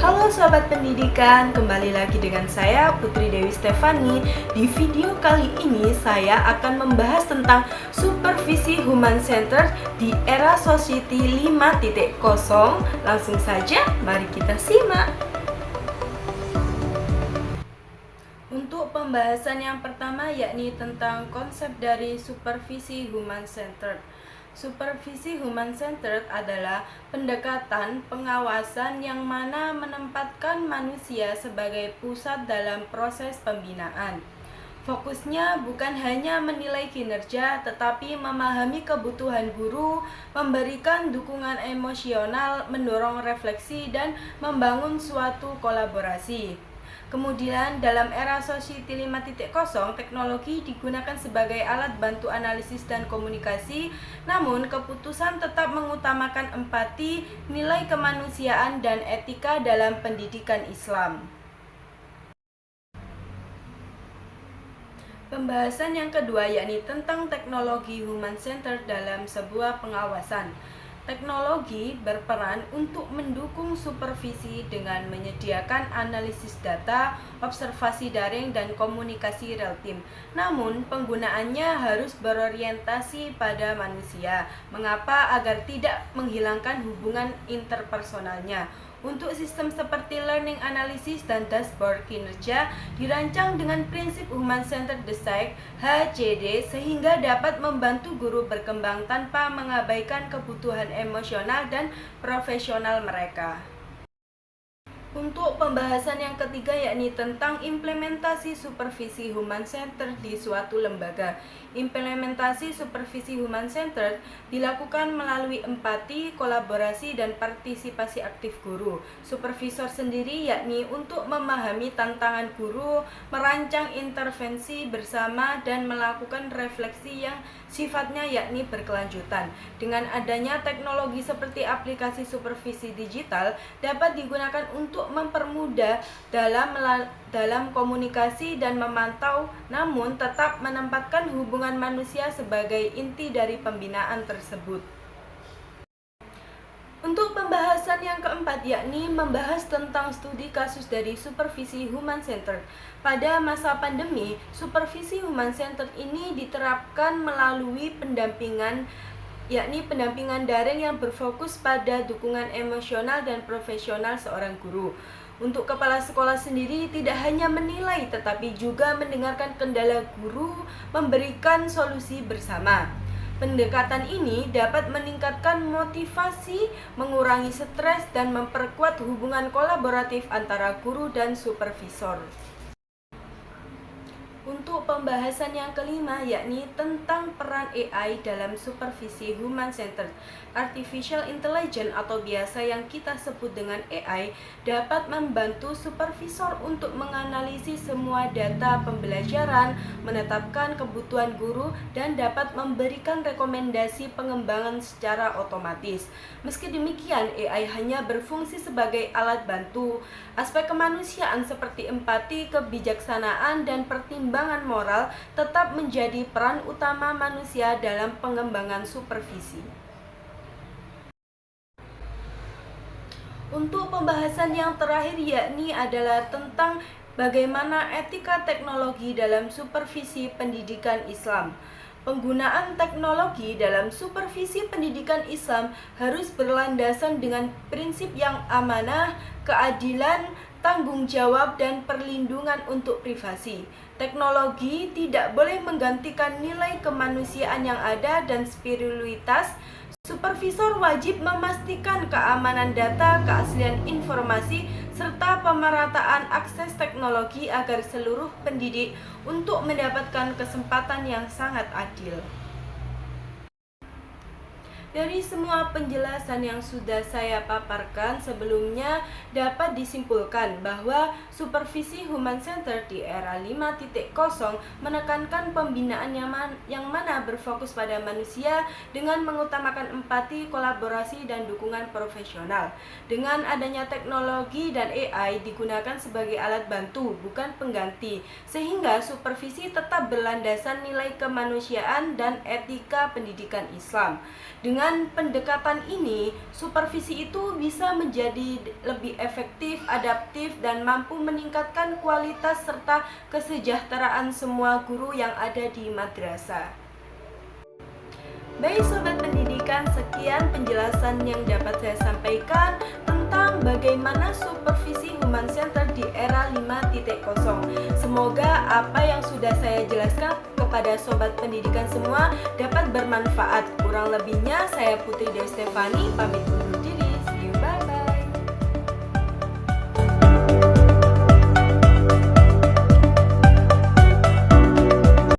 Halo Sobat Pendidikan, kembali lagi dengan saya Putri Dewi Stefani. Di video kali ini saya akan membahas tentang supervisi human centered di era society 5.0. Langsung saja, mari kita simak. Untuk pembahasan yang pertama yakni tentang konsep dari supervisi human centered. Supervisi human-centered adalah pendekatan pengawasan yang mana menempatkan manusia sebagai pusat dalam proses pembinaan. Fokusnya bukan hanya menilai kinerja, tetapi memahami kebutuhan guru, memberikan dukungan emosional, mendorong refleksi, dan membangun suatu kolaborasi. Kemudian dalam era society 5.0, teknologi digunakan sebagai alat bantu analisis dan komunikasi, namun keputusan tetap mengutamakan empati, nilai kemanusiaan, dan etika dalam pendidikan Islam. Pembahasan yang kedua yakni tentang teknologi human-centered dalam sebuah pengawasan. Teknologi berperan untuk mendukung supervisi dengan menyediakan analisis data, observasi daring, dan komunikasi real time. Namun, penggunaannya harus berorientasi pada manusia. Mengapa? Agar tidak menghilangkan hubungan interpersonalnya. Untuk sistem seperti learning analysis dan dashboard kinerja dirancang dengan prinsip human-centered design (HCD) sehingga dapat membantu guru berkembang tanpa mengabaikan kebutuhan emosional dan profesional mereka. Untuk pembahasan yang ketiga yakni tentang implementasi supervisi human-centered di suatu lembaga. Implementasi supervisi human-centered dilakukan melalui empati, kolaborasi, dan partisipasi aktif guru. Supervisor sendiri yakni untuk memahami tantangan guru, merancang intervensi bersama, dan melakukan refleksi yang sifatnya yakni berkelanjutan. Dengan adanya teknologi seperti aplikasi supervisi digital dapat digunakan untuk mempermudah dalam komunikasi dan memantau, namun tetap menempatkan hubungan manusia sebagai inti dari pembinaan tersebut. Untuk pembahasan yang keempat yakni membahas tentang studi kasus dari supervisi human-centered. Pada masa pandemi, supervisi human-centered ini diterapkan melalui pendampingan yakni pendampingan daring yang berfokus pada dukungan emosional dan profesional seorang guru. Untuk kepala sekolah sendiri tidak hanya menilai tetapi juga mendengarkan kendala guru, memberikan solusi bersama. Pendekatan ini dapat meningkatkan motivasi, mengurangi stres, dan memperkuat hubungan kolaboratif antara guru dan supervisor. Untuk pembahasan yang kelima yakni tentang peran AI dalam supervisi human-centered. Artificial Intelligence atau biasa yang kita sebut dengan AI dapat membantu supervisor untuk menganalisis semua data pembelajaran, menetapkan kebutuhan guru, dan dapat memberikan rekomendasi pengembangan secara otomatis. Meski demikian, AI hanya berfungsi sebagai alat bantu. Aspek kemanusiaan seperti empati, kebijaksanaan, dan pertimbangan moral tetap menjadi peran utama manusia dalam pengembangan supervisi. Untuk pembahasan yang terakhir yakni adalah tentang bagaimana etika teknologi dalam supervisi pendidikan Islam. Penggunaan teknologi dalam supervisi pendidikan Islam harus berlandasan dengan prinsip yang amanah, keadilan, tanggung jawab, dan perlindungan untuk privasi. Teknologi tidak boleh menggantikan nilai kemanusiaan yang ada dan spiritualitas. Supervisor wajib memastikan keamanan data, keaslian informasi, serta pemerataan akses teknologi agar seluruh pendidik untuk mendapatkan kesempatan yang sangat adil. Dari semua penjelasan yang sudah saya paparkan sebelumnya dapat disimpulkan bahwa supervisi human-centered di era 5.0 menekankan pembinaan yang mana berfokus pada manusia dengan mengutamakan empati, kolaborasi, dan dukungan profesional. Dengan adanya teknologi dan AI digunakan sebagai alat bantu, bukan pengganti, sehingga supervisi tetap berlandasan nilai kemanusiaan dan etika pendidikan Islam. Dengan Dengan pendekatan ini, supervisi itu bisa menjadi lebih efektif, adaptif, dan mampu meningkatkan kualitas serta kesejahteraan semua guru yang ada di madrasah. Baik Sobat Pendidikan, sekian penjelasan yang dapat saya sampaikan tentang bagaimana supervisi Human Center di era 5.0. Semoga apa yang sudah saya jelaskan kepada Sobat Pendidikan semua dapat bermanfaat. Kurang lebihnya saya Putri Dewi Stefani pamit.